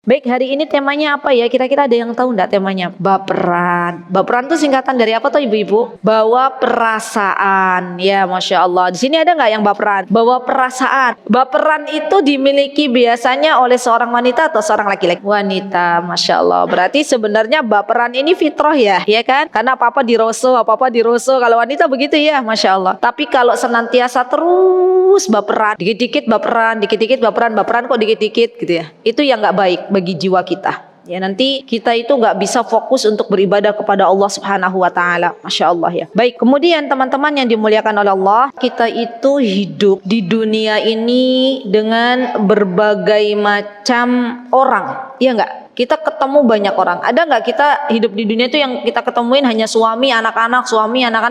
Baik, hari ini temanya apa ya? Kira-kira ada yang tahu enggak temanya? Baperan. Baperan itu singkatan dari apa tuh ibu-ibu? Bawa perasaan. Ya, Masya Allah. Di sini ada nggak yang baperan? Bawa perasaan. Baperan itu dimiliki biasanya oleh seorang wanita atau seorang laki-laki? Wanita, Masya Allah. Berarti sebenarnya baperan ini fitrah ya, ya kan? Karena apa-apa diroso, apa-apa diroso. Kalau wanita begitu ya, Masya Allah. Tapi kalau senantiasa terus baperan, dikit-dikit baperan, dikit-dikit baperan, baperan kok dikit-dikit gitu ya. Itu yang nggak baik bagi jiwa kita. Ya, nanti kita itu nggak bisa fokus untuk beribadah kepada Allah Subhanahu wa taala. Masya Allah ya. Baik, kemudian teman-teman yang dimuliakan oleh Allah, kita itu hidup di dunia ini dengan berbagai macam orang. Iya nggak? Kita ketemu banyak orang. Ada nggak kita hidup di dunia itu yang kita ketemuin hanya suami, anak-anak,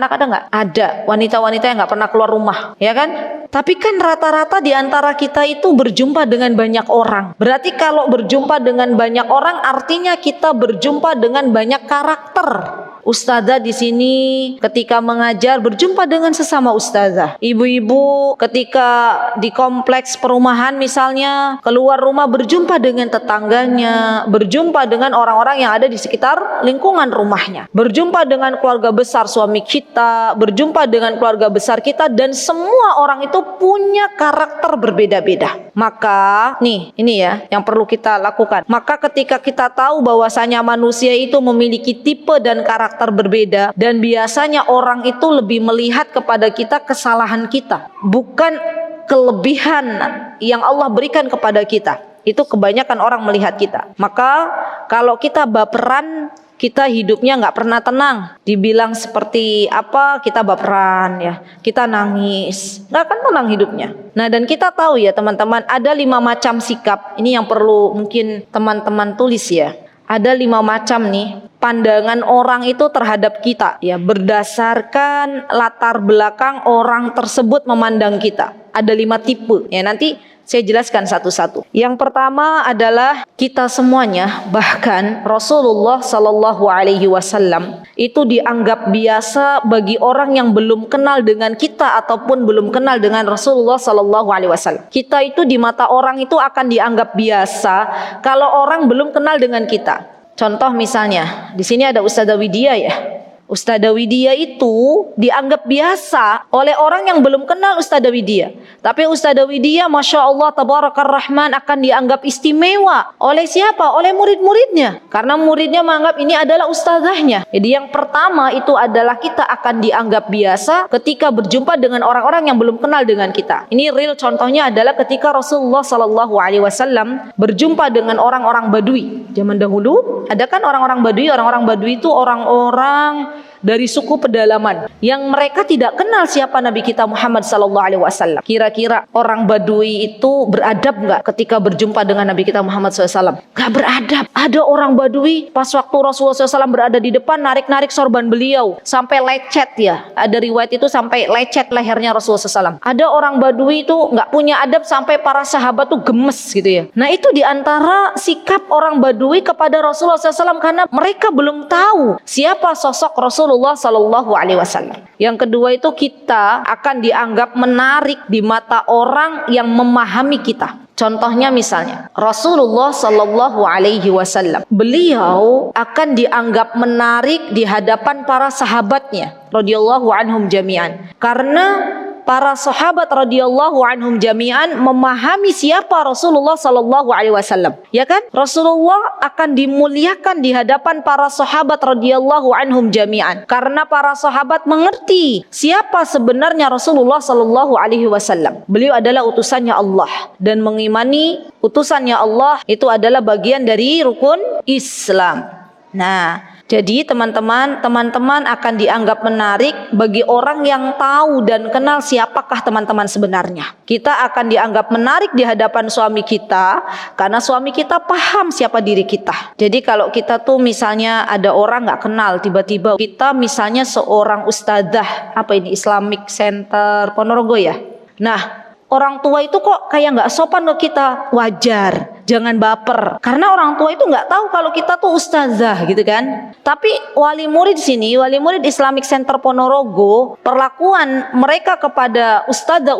ada nggak? Ada. Wanita-wanita yang nggak pernah keluar rumah, ya kan? Tapi kan rata-rata di antara kita itu berjumpa dengan banyak orang. Berarti kalau berjumpa dengan banyak orang, artinya kita berjumpa dengan banyak karakter. Ustazah di sini ketika mengajar berjumpa dengan sesama ustazah. Ibu-ibu ketika di kompleks perumahan misalnya keluar rumah berjumpa dengan tetangganya, berjumpa dengan orang-orang yang ada di sekitar lingkungan rumahnya, berjumpa dengan keluarga besar suami kita, berjumpa dengan keluarga besar kita, dan semua orang itu punya karakter berbeda-beda. Maka nih, ini ya yang perlu kita lakukan. Maka ketika kita tahu bahwasanya manusia itu memiliki tipe dan karakter berbeda, dan biasanya orang itu lebih melihat kepada kita kesalahan kita, bukan kelebihan yang Allah berikan kepada kita. Itu kebanyakan orang melihat kita. Maka kalau kita baperan, kita hidupnya nggak pernah tenang. Dibilang seperti apa, kita baperan ya, kita nangis, nggak akan tenang hidupnya. Nah, dan kita tahu ya teman-teman, ada 5 macam sikap. Ini yang perlu mungkin teman-teman tulis ya. Ada 5 macam nih pandangan orang itu terhadap kita ya, berdasarkan latar belakang orang tersebut memandang kita. Ada 5 tipe ya, nanti saya jelaskan satu-satu. Yang pertama adalah kita semuanya, bahkan Rasulullah Sallallahu Alaihi Wasallam itu dianggap biasa bagi orang yang belum kenal dengan kita ataupun belum kenal dengan Rasulullah Sallallahu Alaihi Wasallam. Kita itu di mata orang itu akan dianggap biasa kalau orang belum kenal dengan kita. Contoh misalnya, di sini ada Ustazah Widya ya. Ustazah Widya itu dianggap biasa oleh orang yang belum kenal Ustazah Widya. Tapi Ustazah Widya, Masya Allah, Tabarakar Rahman, akan dianggap istimewa oleh siapa? Oleh murid-muridnya. Karena muridnya menganggap ini adalah ustazahnya. Jadi yang pertama itu adalah kita akan dianggap biasa ketika berjumpa dengan orang-orang yang belum kenal dengan kita. Ini real contohnya adalah ketika Rasulullah Sallallahu Alaihi Wasallam berjumpa dengan orang-orang Badui. Zaman dahulu, ada kan orang-orang Badui. Orang-orang Badui itu orang-orang dari suku pedalaman yang mereka tidak kenal siapa Nabi kita Muhammad sallallahu alaihi wasallam. Kira-kira orang Badui itu beradab nggak ketika berjumpa dengan Nabi kita Muhammad SAW? Nggak beradab. Ada orang Badui pas waktu Rasulullah SAW berada di depan, narik-narik sorban beliau sampai lecet ya. Ada riwayat itu sampai lecet lehernya Rasulullah SAW. Ada orang Badui itu nggak punya adab sampai para sahabat tuh gemes gitu ya. Nah, itu diantara sikap orang Badui kepada Rasulullah SAW karena mereka belum tahu siapa sosok Rasulullah Sallallahu Alaihi Wasallam. Yang kedua itu kita akan dianggap menarik di mata orang yang memahami kita. Contohnya misalnya Rasulullah Sallallahu Alaihi Wasallam, beliau akan dianggap menarik di hadapan para sahabatnya radhiyallahu anhum jami'an, karena para sahabat radhiyallahu anhum jami'an memahami siapa Rasulullah sallallahu alaihi wasallam. Ya kan? Rasulullah akan dimuliakan di hadapan para sahabat radhiyallahu anhum jami'an karena para sahabat mengerti siapa sebenarnya Rasulullah sallallahu alaihi wasallam. Beliau adalah utusannya Allah, dan mengimani utusannya Allah itu adalah bagian dari rukun Islam. Nah, jadi teman-teman akan dianggap menarik bagi orang yang tahu dan kenal siapakah teman-teman sebenarnya. Kita akan dianggap menarik di hadapan suami kita karena suami kita paham siapa diri kita. Jadi kalau kita tuh misalnya ada orang nggak kenal, tiba-tiba kita misalnya seorang ustadzah, apa ini, Islamic Center Ponorogo ya. Nah, orang tua itu kok kayak nggak sopan ke kita, wajar. jangan baper. Karena orang tua itu nggak tahu kalau kita tuh ustazah gitu kan. Tapi wali murid sini, wali murid Islamic Center Ponorogo, perlakuan mereka kepada ustazah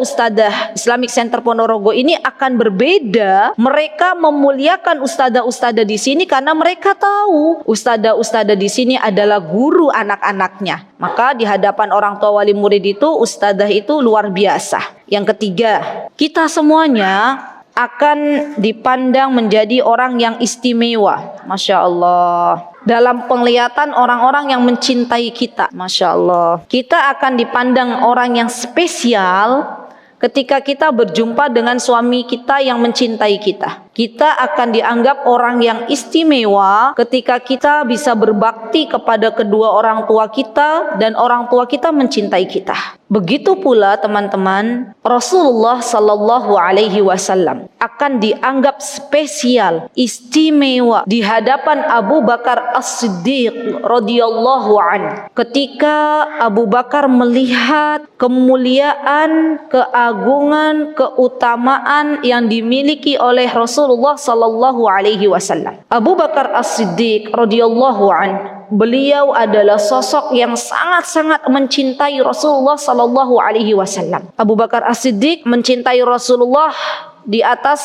Islamic Center Ponorogo ini akan berbeda. Mereka memuliakan ustazah di sini karena mereka tahu ustazah di sini adalah guru anak-anaknya. Maka di hadapan orang tua wali murid itu ustazah itu luar biasa. Yang ketiga, kita semuanya akan dipandang menjadi orang yang istimewa. Masya Allah. Dalam penglihatan orang-orang yang mencintai kita. Masya Allah. Kita akan dipandang orang yang spesial ketika kita berjumpa dengan suami kita yang mencintai kita. Kita akan dianggap orang yang istimewa ketika kita bisa berbakti kepada kedua orang tua kita dan orang tua kita mencintai kita. Begitu pula teman-teman, Rasulullah sallallahu alaihi wasallam akan dianggap spesial, istimewa di hadapan Abu Bakar As-Siddiq radhiyallahu anhu. Ketika Abu Bakar melihat kemuliaan, keagungan, keutamaan yang dimiliki oleh Rasulullah sallallahu alaihi wasallam. Abu Bakar As-Siddiq radhiyallahu anhu, beliau adalah sosok yang sangat-sangat mencintai Rasulullah sallallahu alaihi wasallam. Abu Bakar As-Siddiq mencintai Rasulullah di atas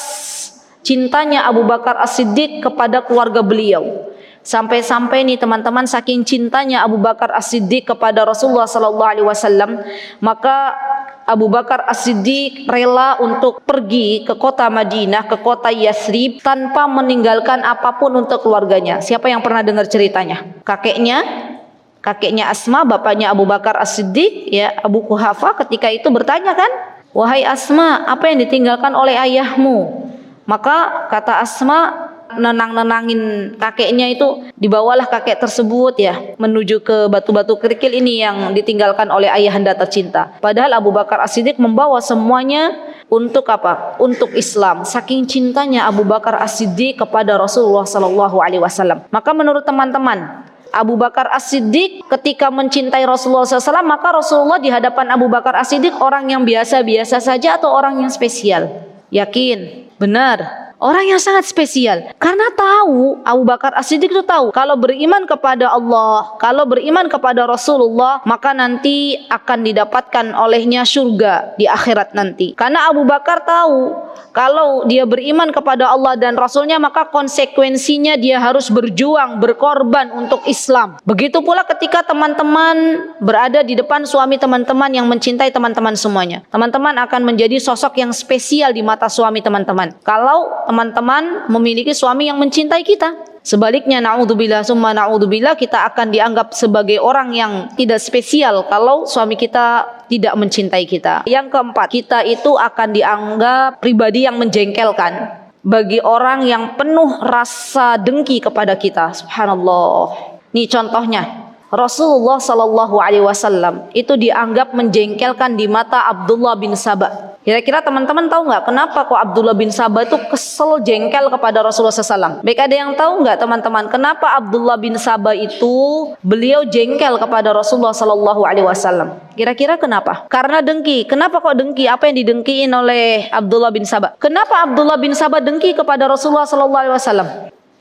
cintanya Abu Bakar As-Siddiq kepada keluarga beliau. Sampai-sampai nih teman-teman, saking cintanya Abu Bakar As-Siddiq kepada Rasulullah sallallahu alaihi wasallam, maka Abu Bakar As-Siddiq rela untuk pergi ke kota Madinah, ke kota Yathrib tanpa meninggalkan apapun untuk keluarganya. Siapa yang pernah dengar ceritanya? Kakeknya Asma, bapaknya Abu Bakar As-Siddiq, ya, Abu Quhafa ketika itu bertanya kan, "Wahai Asma, apa yang ditinggalkan oleh ayahmu?" Maka kata Asma, nenangin kakeknya itu, dibawalah kakek tersebut ya menuju ke batu-batu kerikil ini yang ditinggalkan oleh ayahanda tercinta. Padahal Abu Bakar As-Siddiq membawa semuanya untuk apa? Untuk Islam. Saking cintanya Abu Bakar As-Siddiq kepada Rasulullah sallallahu alaihi wasallam. Maka menurut teman-teman, Abu Bakar As-Siddiq ketika mencintai Rasulullah SAW, maka Rasulullah di hadapan Abu Bakar As-Siddiq orang yang biasa-biasa saja atau orang yang spesial? Yakin? Benar. Orang yang sangat spesial. Karena tahu, Abu Bakar As-Siddiq itu tahu, kalau beriman kepada Allah, kalau beriman kepada Rasulullah, maka nanti akan didapatkan olehnya surga di akhirat nanti. Karena Abu Bakar tahu, kalau dia beriman kepada Allah dan Rasulnya, maka konsekuensinya dia harus berjuang, berkorban untuk Islam. Begitu pula ketika teman-teman berada di depan suami teman-teman yang mencintai teman-teman semuanya. Teman-teman akan menjadi sosok yang spesial di mata suami teman-teman. Kalau teman-teman memiliki suami yang mencintai kita. Sebaliknya, na'udzubillah summa na'udzubillah, kita akan dianggap sebagai orang yang tidak spesial kalau suami kita tidak mencintai kita. Yang keempat, kita itu akan dianggap pribadi yang menjengkelkan bagi orang yang penuh rasa dengki kepada kita. Subhanallah. Nih contohnya, Rasulullah sallallahu alaihi wasallam itu dianggap menjengkelkan di mata Abdullah bin Sabah. Kira-kira teman-teman tahu nggak kenapa kok Abdullah bin Sabah itu kesel, jengkel kepada Rasulullah SAW? Baik, ada yang tahu nggak teman-teman kenapa Abdullah bin Sabah itu beliau jengkel kepada Rasulullah Sallallahu Alaihi Wasallam? Kira-kira kenapa? Karena dengki. Kenapa kok dengki? Apa yang didengkiin oleh Abdullah bin Sabah? Kenapa Abdullah bin Sabah dengki kepada Rasulullah Sallallahu Alaihi Wasallam?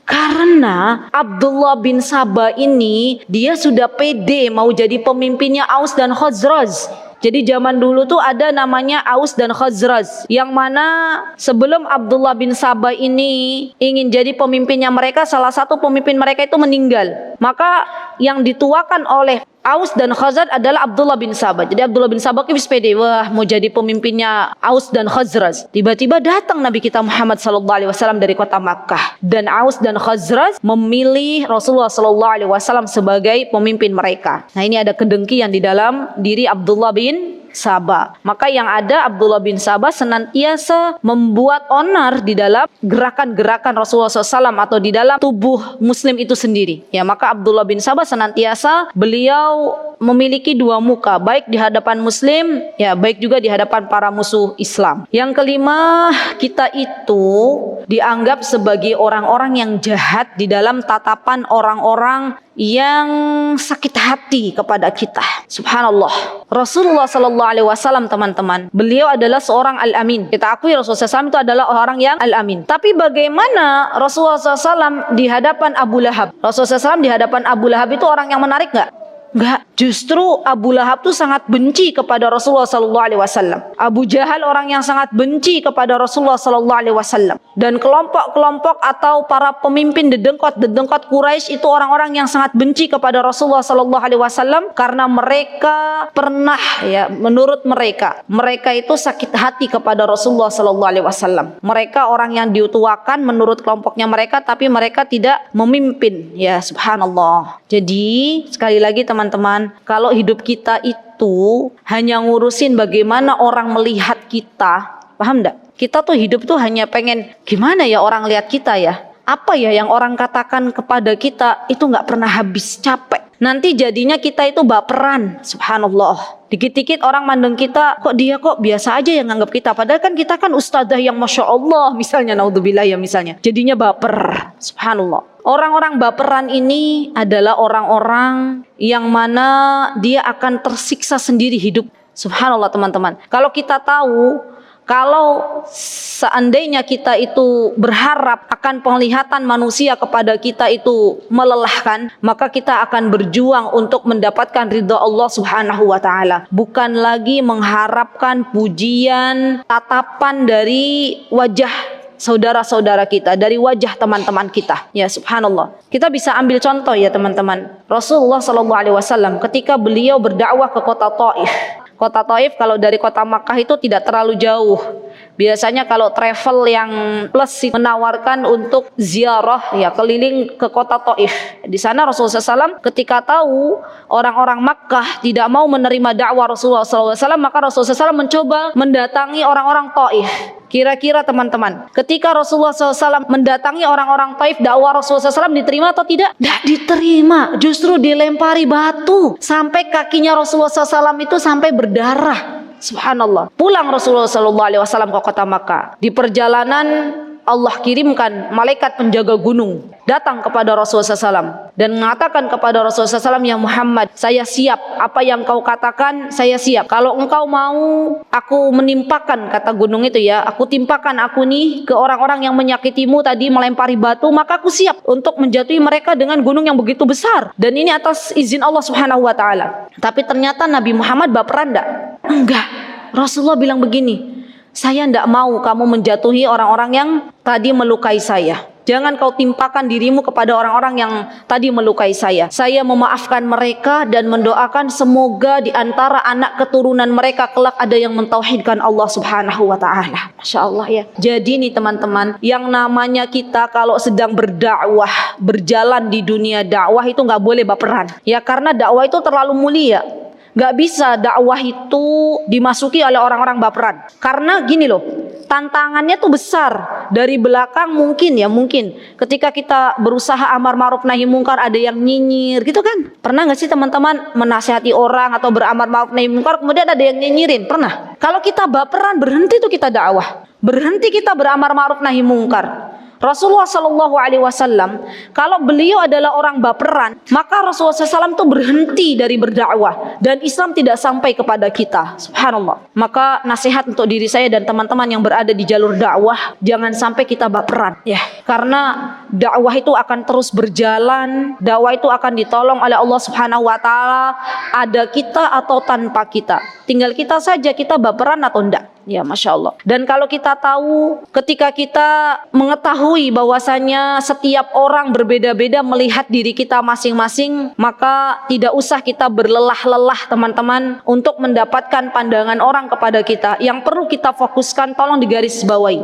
Karena Abdullah bin Sabah ini dia sudah pede mau jadi pemimpinnya Aus dan Khazraj. Jadi zaman dulu tuh ada namanya Aus dan Khazraj, yang mana sebelum Abdullah bin Sabah ini ingin jadi pemimpinnya mereka, salah satu pemimpin mereka itu meninggal. Maka yang dituakan oleh Aus dan Khazraj adalah Abdullah bin Sabah. Jadi Abdullah bin Sabah itu pede, wah mau jadi pemimpinnya Aus dan Khazraj. Tiba-tiba datang Nabi kita Muhammad SAW dari kota Makkah, dan Aus dan Khazraj memilih Rasulullah SAW sebagai pemimpin mereka. Nah, ini ada kedengkian di dalam diri Abdullah bin Sabah. Maka yang ada, Abdullah bin Sabah senantiasa membuat onar di dalam gerakan-gerakan Rasulullah SAW atau di dalam tubuh Muslim itu sendiri. Ya, maka Abdullah bin Sabah senantiasa beliau memiliki dua muka, baik di hadapan Muslim, ya baik juga di hadapan para musuh Islam. Yang kelima, kita itu dianggap sebagai orang-orang yang jahat di dalam tatapan orang-orang yang sakit hati kepada kita. Subhanallah. Rasulullah sallallahu alaihi wasallam, teman-teman, beliau adalah seorang al-amin. Kita akui Rasulullah SAW itu adalah orang yang al-amin. Tapi bagaimana Rasulullah SAW di hadapan Abu Lahab? Rasulullah SAW di hadapan Abu Lahab itu orang yang menarik nggak? Enggak, justru Abu Lahab tuh sangat benci kepada Rasulullah sallallahu alaihi wasallam. Abu Jahal orang yang sangat benci kepada Rasulullah sallallahu alaihi wasallam. Dan kelompok-kelompok atau para pemimpin dedengkot Quraisy itu orang-orang yang sangat benci kepada Rasulullah sallallahu alaihi wasallam karena mereka pernah, ya, menurut mereka itu sakit hati kepada Rasulullah sallallahu alaihi wasallam. Mereka orang yang diutuakan menurut kelompoknya mereka, tapi mereka tidak memimpin, ya, subhanallah. Jadi sekali lagi teman-teman, kalau hidup kita itu hanya ngurusin bagaimana orang melihat kita, paham enggak? Kita tuh hidup tuh hanya pengen gimana ya orang lihat kita ya, apa ya yang orang katakan kepada kita, itu nggak pernah habis, capek. Nanti jadinya kita itu baperan, subhanallah. Dikit-dikit orang mandang kita, kok dia kok biasa aja yang nganggap kita, padahal kan kita kan ustadzah yang masya Allah misalnya, naudzubillah ya misalnya, jadinya baper, subhanallah. Orang-orang baperan ini adalah orang-orang yang mana dia akan tersiksa sendiri hidup. Subhanallah teman-teman. Kalau kita tahu, kalau seandainya kita itu berharap akan penglihatan manusia kepada kita itu melelahkan, maka kita akan berjuang untuk mendapatkan ridha Allah Subhanahu wa taala. Bukan lagi mengharapkan pujian, tatapan dari wajah saudara-saudara kita, dari wajah teman-teman kita. Ya subhanallah. Kita bisa ambil contoh ya teman-teman. Rasulullah sallallahu alaihi wasallam ketika beliau berdakwah ke kota Taif. Kota Taif kalau dari kota Makkah itu tidak terlalu jauh. Biasanya kalau travel yang plus menawarkan untuk ziarah, ya, keliling ke kota Taif. Di sana Rasulullah SAW ketika tahu orang-orang Makkah tidak mau menerima dakwah Rasulullah SAW, maka Rasulullah SAW mencoba mendatangi orang-orang Taif. Kira-kira teman-teman, ketika Rasulullah SAW mendatangi orang-orang Taif, dakwah Rasulullah SAW diterima atau tidak? Tidak diterima, justru dilempari batu sampai kakinya Rasulullah SAW itu sampai berdarah. Subhanallah. Pulang Rasulullah SAW ke kota Makkah. Di perjalanan Allah kirimkan malaikat penjaga gunung datang kepada Rasulullah SAW dan mengatakan kepada Rasulullah SAW, ya Muhammad, saya siap, apa yang kau katakan saya siap. Kalau engkau mau aku menimpakan, kata gunung itu ya, aku timpakan aku nih ke orang-orang yang menyakitimu tadi, melempari batu, maka aku siap untuk menjatuhi mereka dengan gunung yang begitu besar, dan ini atas izin Allah Subhanahu wa taala. Tapi ternyata Nabi Muhammad baperan enggak. Rasulullah bilang begini, saya tidak mau kamu menjatuhi orang-orang yang tadi melukai saya. Jangan kau timpakan dirimu kepada orang-orang yang tadi melukai saya. Saya memaafkan mereka dan mendoakan semoga di antara anak keturunan mereka kelak ada yang mentauhidkan Allah Subhanahu wa taala. Masya Allah ya. Jadi nih teman-teman, yang namanya kita kalau sedang berdakwah, berjalan di dunia dakwah itu nggak boleh baperan. Ya, karena dakwah itu terlalu mulia. Gak bisa dakwah itu dimasuki oleh orang-orang baperan. Karena gini loh, tantangannya tuh besar. Dari belakang mungkin ketika kita berusaha amar ma'ruf nahi mungkar ada yang nyinyir gitu kan. Pernah gak sih teman-teman menasihati orang atau beramar ma'ruf nahi mungkar kemudian ada yang nyinyirin? Pernah. Kalau kita baperan, berhenti tuh kita dakwah, berhenti kita beramar ma'ruf nahi mungkar. Rasulullah Sallallahu Alaihi Wasallam kalau beliau adalah orang baperan, maka Rasulullah SAW itu berhenti dari berdakwah dan Islam tidak sampai kepada kita. Subhanallah. Maka nasihat untuk diri saya dan teman-teman yang berada di jalur dakwah, jangan sampai kita baperan ya, karena dakwah itu akan terus berjalan, dakwah itu akan ditolong oleh Allah Subhanahu wa taala, ada kita atau tanpa kita. Tinggal kita saja, kita baperan atau enggak. Ya Masya Allah. Dan kalau kita tahu, ketika kita mengetahui bahwasanya setiap orang berbeda-beda melihat diri kita masing-masing, maka tidak usah kita berlelah-lelah teman-teman untuk mendapatkan pandangan orang kepada kita. Yang perlu kita fokuskan, tolong digarisbawahi,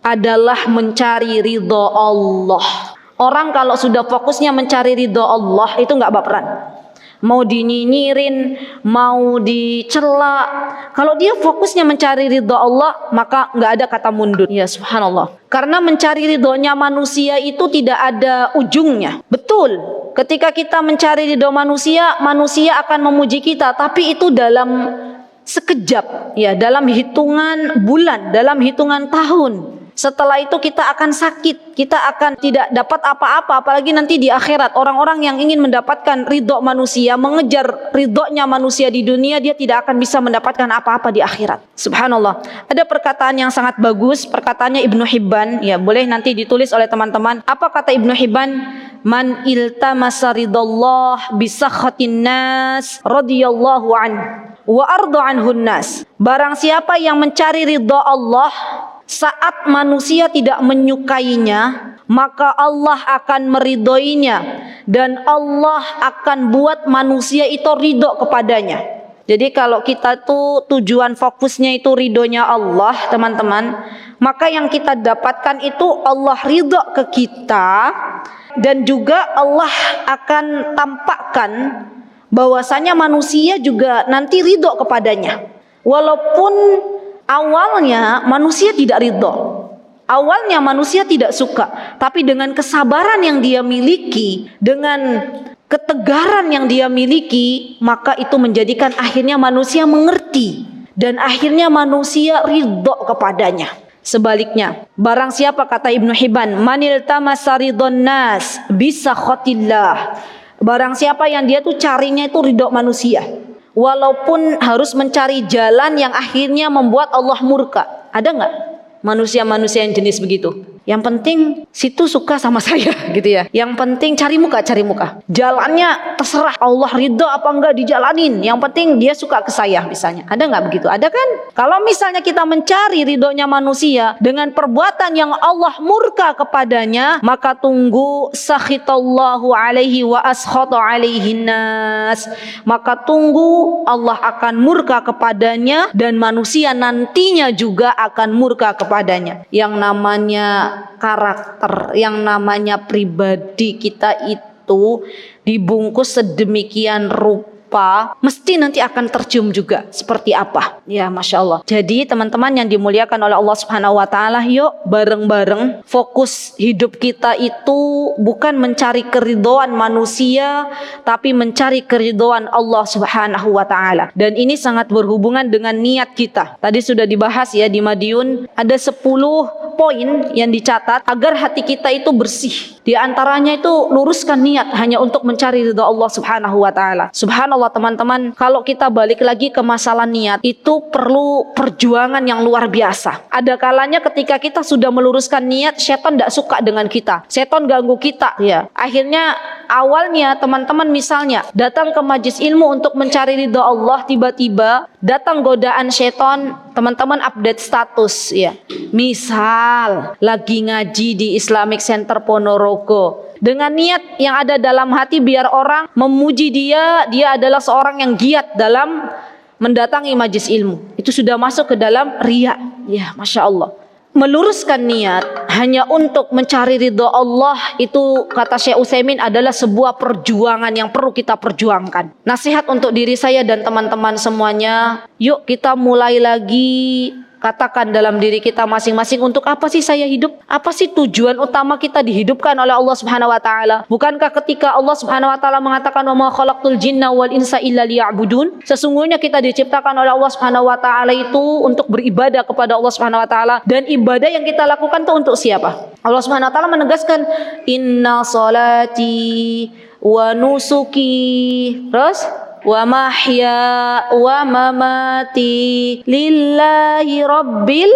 adalah mencari ridho Allah. Orang kalau sudah fokusnya mencari ridho Allah itu nggak baperan. Mau dinyinyirin, mau dicela, kalau dia fokusnya mencari ridho Allah, maka nggak ada kata mundur. Ya subhanallah. Karena mencari ridhonya manusia itu tidak ada ujungnya. Betul, ketika kita mencari ridho manusia, manusia akan memuji kita, tapi itu dalam sekejap, ya, dalam hitungan bulan, dalam hitungan tahun. Setelah itu kita akan sakit, kita akan tidak dapat apa-apa, apalagi nanti di akhirat. Orang-orang yang ingin mendapatkan ridho manusia, mengejar ridhonya manusia di dunia, dia tidak akan bisa mendapatkan apa-apa di akhirat. Subhanallah. Ada perkataan yang sangat bagus, perkataannya Ibnu Hibban, ya boleh nanti ditulis oleh teman-teman. Apa kata Ibnu Hibban? Man iltamasa ridallah bisakhatin nas radhiyallahu an wa arda anhun nas. Barang siapa yang mencari ridha Allah saat manusia tidak menyukainya, maka Allah akan meridhoinya dan Allah akan buat manusia itu ridho kepadanya. Jadi kalau kita tuh tujuan fokusnya itu ridhonya Allah, teman-teman, maka yang kita dapatkan itu Allah ridho ke kita, dan juga Allah akan tampakkan bahwasanya manusia juga nanti ridho kepadanya. Walaupun awalnya manusia tidak ridho, awalnya manusia tidak suka, tapi dengan kesabaran yang dia miliki, dengan ketegaran yang dia miliki, maka itu menjadikan akhirnya manusia mengerti dan akhirnya manusia ridho kepadanya. Sebaliknya, barang siapa, kata Ibnu Hibban, manil tamasa ridhon nas bisa khotillah, barang siapa yang dia tuh carinya itu ridho manusia, walaupun harus mencari jalan yang akhirnya membuat Allah murka. Ada nggak manusia-manusia yang jenis begitu? Yang penting situ suka sama saya gitu ya. Yang penting cari muka. Jalannya terserah Allah ridho apa enggak dijalanin. Yang penting dia suka ke saya misalnya. Ada nggak begitu? Ada kan? Kalau misalnya kita mencari ridhonya manusia dengan perbuatan yang Allah murka kepadanya, maka tunggu sakhitallahu alaihi wa askhata alaihin nas. Maka tunggu Allah akan murka kepadanya dan manusia nantinya juga akan murka kepadanya. Yang namanya karakter, yang namanya pribadi kita itu dibungkus sedemikian rupa, mesti nanti akan tercium juga seperti apa. Ya, Masya Allah. Jadi teman-teman yang dimuliakan oleh Allah Subhanahu Wa Taala, yuk bareng-bareng fokus hidup kita itu bukan mencari keridhaan manusia, tapi mencari keridhaan Allah Subhanahu Wa Taala. Dan ini sangat berhubungan dengan niat kita. Tadi sudah dibahas ya di Madiun, ada 10 poin yang dicatat agar hati kita itu bersih. Di antaranya itu luruskan niat hanya untuk mencari ridha Allah Subhanahu Wa Taala. Subhanallah teman-teman, kalau kita balik lagi ke masalah niat, itu perlu perjuangan yang luar biasa. Ada kalanya ketika kita sudah meluruskan niat, setan tidak suka dengan kita, setan ganggu kita ya. Akhirnya awalnya teman-teman misalnya datang ke majlis ilmu untuk mencari ridha Allah, tiba-tiba datang godaan setan, teman-teman update status ya. Misal lagi ngaji di Islamic Center Ponorogo, dengan niat yang ada dalam hati biar orang memuji dia adalah seorang yang giat dalam mendatangi majlis ilmu. Itu sudah masuk ke dalam riya. Ya, Masya Allah. Meluruskan niat hanya untuk mencari ridho Allah, itu kata Syekh Utsaimin adalah sebuah perjuangan yang perlu kita perjuangkan. Nasihat untuk diri saya dan teman-teman semuanya, yuk kita mulai lagi. Katakan dalam diri kita masing-masing, untuk apa sih saya hidup? Apa sih tujuan utama kita dihidupkan oleh Allah Subhanahu Wa Taala? Bukankah ketika Allah Subhanahu Wa Taala mengatakan wa ma khalaqtul jinna wal insa illa liya'budun? Sesungguhnya kita diciptakan oleh Allah Subhanahu Wa Taala itu untuk beribadah kepada Allah Subhanahu Wa Taala, dan ibadah yang kita lakukan itu untuk siapa? Allah Subhanahu Wa Taala menegaskan inna salati wa nusuki, terus wa mahya wa mamati lillahi rabbil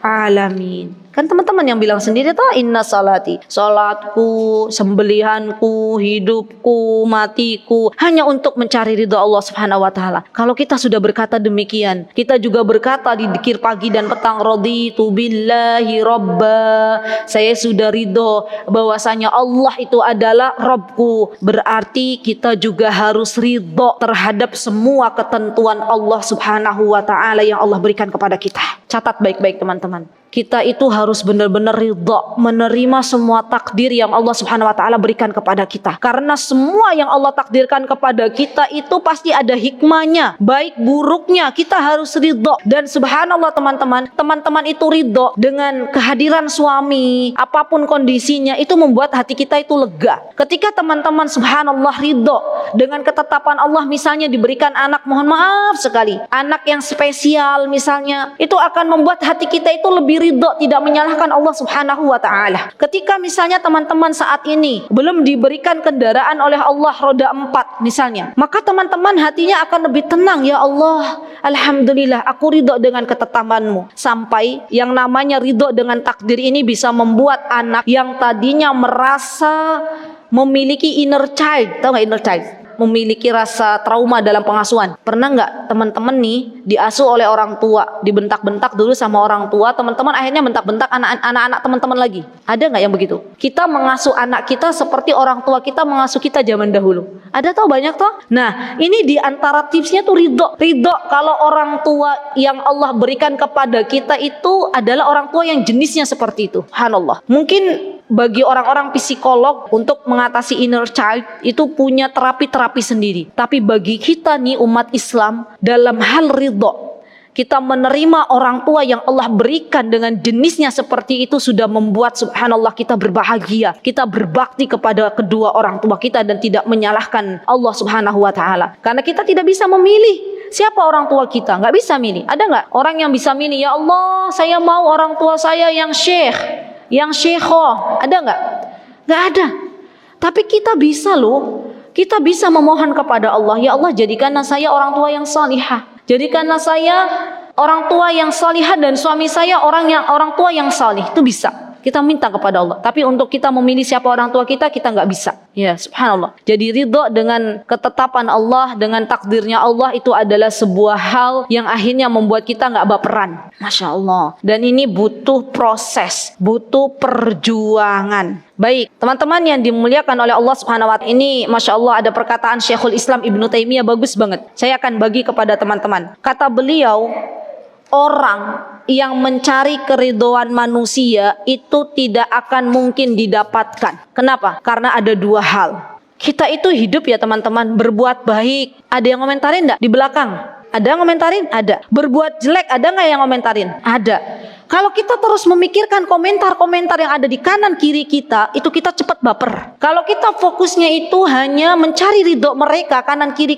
alamin. Kan teman-teman yang bilang sendiri toh, inna salati, salatku, sembelihanku, hidupku, matiku hanya untuk mencari ridha Allah Subhanahu Wa Taala. Kalau kita sudah berkata demikian, kita juga berkata di dzikir pagi dan petang, raditu billahi robba, saya sudah ridho bahwasanya Allah itu adalah Rabbku. Berarti kita juga harus ridho terhadap semua ketentuan Allah Subhanahu Wa Taala yang Allah berikan kepada kita. Catat baik-baik teman-teman. Kita itu harus benar-benar ridha menerima semua takdir yang Allah Subhanahu Wa Taala berikan kepada kita. Karena semua yang Allah takdirkan kepada kita itu pasti ada hikmahnya, baik buruknya kita harus ridha. Dan subhanallah teman-teman itu ridha dengan kehadiran suami, apapun kondisinya, itu membuat hati kita itu lega. Ketika teman-teman subhanallah ridha dengan ketetapan Allah, misalnya diberikan anak, mohon maaf sekali, anak yang spesial misalnya, itu akan membuat hati kita itu lebih lebih ridho, tidak menyalahkan Allah Subhanahu wa taala. Ketika misalnya teman-teman saat ini belum diberikan kendaraan oleh Allah roda 4 misalnya, maka teman-teman hatinya akan lebih tenang. Ya Allah, alhamdulillah aku ridho dengan ketetapan-Mu. Sampai yang namanya ridho dengan takdir ini bisa membuat anak yang tadinya merasa memiliki inner child, tahu nggak inner child? Memiliki rasa trauma dalam pengasuhan. Pernah nggak teman-teman nih diasuh oleh orang tua, dibentak-bentak dulu sama orang tua, teman-teman akhirnya bentak-bentak anak-anak teman-teman lagi? Ada nggak yang begitu? Kita mengasuh anak kita seperti orang tua kita mengasuh kita zaman dahulu. Ada tau banyak toh? Nah, ini diantara tipsnya tuh ridho. Ridho kalau orang tua yang Allah berikan kepada kita itu adalah orang tua yang jenisnya seperti itu. Subhanallah. Mungkin bagi orang-orang psikolog untuk mengatasi inner child itu punya terapi-terapi sendiri. Tapi bagi kita nih umat Islam, dalam hal ridho, kita menerima orang tua yang Allah berikan dengan jenisnya seperti itu sudah membuat subhanallah kita berbahagia. Kita berbakti kepada kedua orang tua kita dan tidak menyalahkan Allah Subhanahu wa taala. Karena kita tidak bisa memilih siapa orang tua kita, nggak bisa milih. Ada nggak orang yang bisa milih? Ya Allah, saya mau orang tua saya yang syekh, yang syekhoh. Ada nggak? Nggak ada. Tapi kita bisa loh. Kita bisa memohon kepada Allah, ya Allah jadikanlah saya orang tua yang salihah. Jadikanlah saya orang tua yang salihah dan suami saya orang tua yang salih. Itu bisa. Kita minta kepada Allah. Tapi untuk kita memilih siapa orang tua kita nggak bisa. Ya, subhanallah. Jadi ridho dengan ketetapan Allah, dengan takdirnya Allah itu adalah sebuah hal yang akhirnya membuat kita nggak baperan. Masya Allah. Dan ini butuh proses, butuh perjuangan. Baik, teman-teman yang dimuliakan oleh Allah Subhanahu wa taala, ini Masya Allah ada perkataan Syekhul Islam Ibnu Taimiyah bagus banget. Saya akan bagi kepada teman-teman. Kata beliau, orang yang mencari keridhaan manusia itu tidak akan mungkin didapatkan. Kenapa? Karena ada dua hal. Kita itu hidup ya teman-teman, berbuat baik. Ada yang komentarin enggak di belakang? Ada yang komentarin? Ada. Berbuat jelek, ada nggak yang komentarin? Ada. Kalau kita terus memikirkan komentar-komentar yang ada di kanan kiri kita, itu kita cepat baper. Kalau kita fokusnya itu hanya mencari ridho mereka, kanan kiri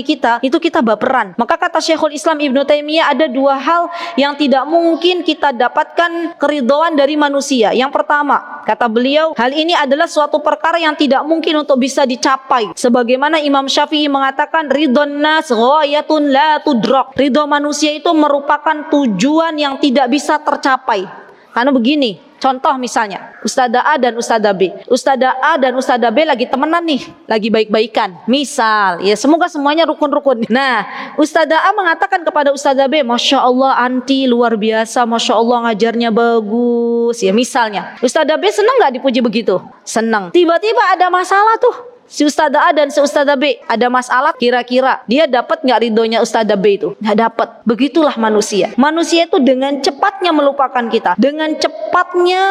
kita, itu kita baperan. Maka kata Syekhul Islam Ibnu Taimiyah, ada dua hal yang tidak mungkin kita dapatkan keridhaan dari manusia. Yang pertama, kata beliau, hal ini adalah suatu perkara yang tidak mungkin untuk bisa dicapai. Sebagaimana Imam Syafi'i mengatakan, ridhon nas ghayatun la tudrak. Ridho manusia itu merupakan tujuan yang tidak bisa tercapai. Karena begini, contoh misalnya Ustadzah A dan Ustadzah B. Ustadzah A dan Ustadzah B lagi temenan nih, lagi baik-baikan. Misal, ya semoga semuanya rukun-rukun. Nah, Ustadzah A mengatakan kepada Ustadzah B, Masya Allah anti luar biasa, Masya Allah ngajarnya bagus. Ya misalnya, Ustadzah B senang nggak dipuji begitu? Senang. Tiba-tiba ada masalah tuh. Si Ustadzah A dan si Ustadzah B ada masalah, kira-kira dia dapat nggak ridhonya Ustadzah B itu? Nggak dapat. Begitulah manusia. Manusia itu dengan cepatnya melupakan kita, dengan cepatnya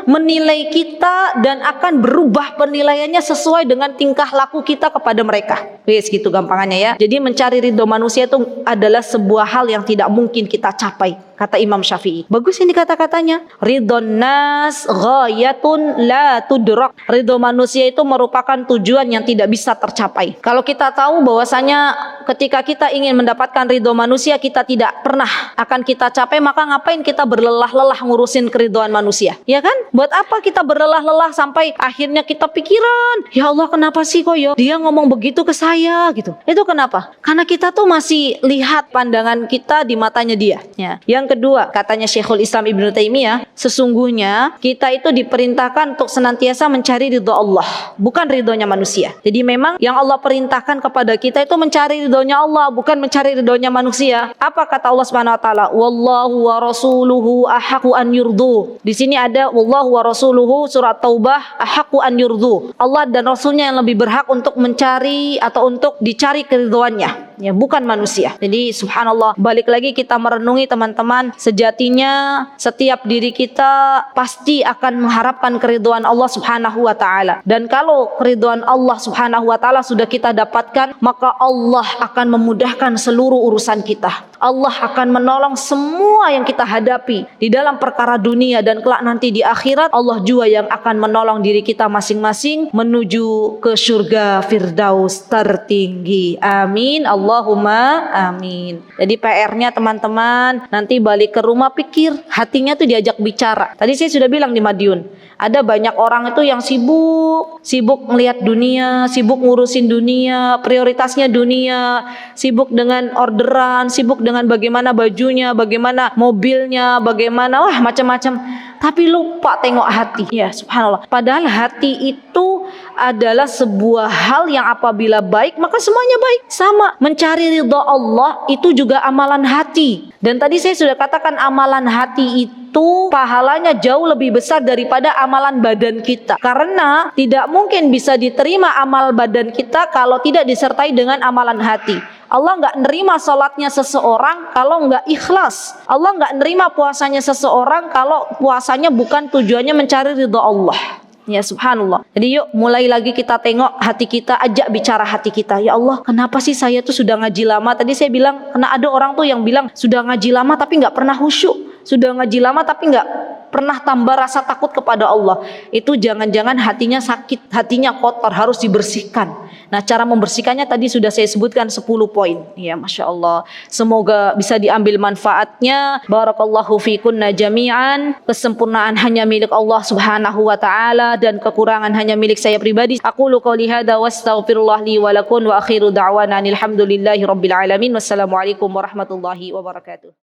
menilai kita dan akan berubah penilaiannya sesuai dengan tingkah laku kita kepada mereka. Wes gitu gampangannya ya. Jadi mencari ridho manusia itu adalah sebuah hal yang tidak mungkin kita capai. Kata Imam Syafi'i. Bagus ini kata-katanya. Ridhon nas ghayatun la tudrak. Ridho manusia itu merupakan tujuan yang tidak bisa tercapai. Kalau kita tahu bahwasanya ketika kita ingin mendapatkan ridho manusia kita tidak pernah akan kita capai, maka ngapain kita berlelah-lelah ngurusin keridhaan manusia? Ya kan? Buat apa kita berlelah-lelah sampai akhirnya kita pikiran, ya Allah kenapa sih kok ya dia ngomong begitu ke saya gitu. Itu kenapa? Karena kita tuh masih lihat pandangan kita di matanya dia. Ya. Yang kedua, katanya Syekhul Islam Ibnu Taimiyah, sesungguhnya kita itu diperintahkan untuk senantiasa mencari ridho Allah, bukan ridhonya manusia. Jadi memang yang Allah perintahkan kepada kita itu mencari ridhonya Allah, bukan mencari ridhonya manusia. Apa kata Allah Subhanahu wa taala? Wallahu wa rasuluhu ahaqqu an yurdu. Di sini ada wallahu wa rasuluhu surat Taubah ahaqqu an yurdu. Allah dan Rasulnya yang lebih berhak untuk mencari atau untuk dicari keridhoannya, ya bukan manusia. Jadi subhanallah, balik lagi kita merenungi teman-teman, sejatinya setiap diri kita pasti akan mengharapkan keridhaan Allah Subhanahu wa taala. Dan kalau keridhaan Allah Allah Subhanahu wa taala sudah kita dapatkan, maka Allah akan memudahkan seluruh urusan kita. Allah akan menolong semua yang kita hadapi di dalam perkara dunia, dan kelak nanti di akhirat Allah juga yang akan menolong diri kita masing-masing menuju ke surga Firdaus tertinggi. Amin, Allahumma amin. Jadi PR-nya teman-teman, nanti balik ke rumah pikir, hatinya tuh diajak bicara. Tadi saya sudah bilang di Madiun, ada banyak orang itu yang sibuk melihat dunia, sibuk ngurusin dunia, prioritasnya dunia, sibuk dengan orderan, sibuk dengan bagaimana bajunya, bagaimana mobilnya, bagaimana macam-macam. Tapi lupa tengok hati. Ya, subhanallah. Padahal hati itu adalah sebuah hal yang apabila baik, maka semuanya baik. Sama, mencari ridha Allah itu juga amalan hati. Dan tadi saya sudah katakan amalan hati itu pahalanya jauh lebih besar daripada amalan badan kita. Karena tidak mungkin bisa diterima amal badan kita kalau tidak disertai dengan amalan hati. Allah nggak nerima sholatnya seseorang kalau nggak ikhlas. Allah nggak nerima puasanya seseorang kalau puasanya bukan tujuannya mencari ridha Allah. Ya subhanallah. Jadi yuk mulai lagi kita tengok hati kita, ajak bicara hati kita. Ya Allah, kenapa sih saya tuh sudah ngaji lama? Tadi saya bilang, karena ada orang tuh yang bilang sudah ngaji lama tapi nggak pernah khusyuk. Sudah ngaji lama tapi nggak pernah tambah rasa takut kepada Allah. Itu jangan-jangan hatinya sakit, hatinya kotor, harus dibersihkan. Nah, cara membersihkannya tadi sudah saya sebutkan 10 poin. Ya, Masya Allah. Semoga bisa diambil manfaatnya. Barakallahu fikunna jami'an. Kesempurnaan hanya milik Allah Subhanahu wa ta'ala, dan kekurangan hanya milik saya pribadi. Aqulu qouli hadza wa astaghfirullah li wa lakum wa akhiru da'wana alhamdulillahi rabbil alamin. Wassalamualaikum warahmatullahi wabarakatuh.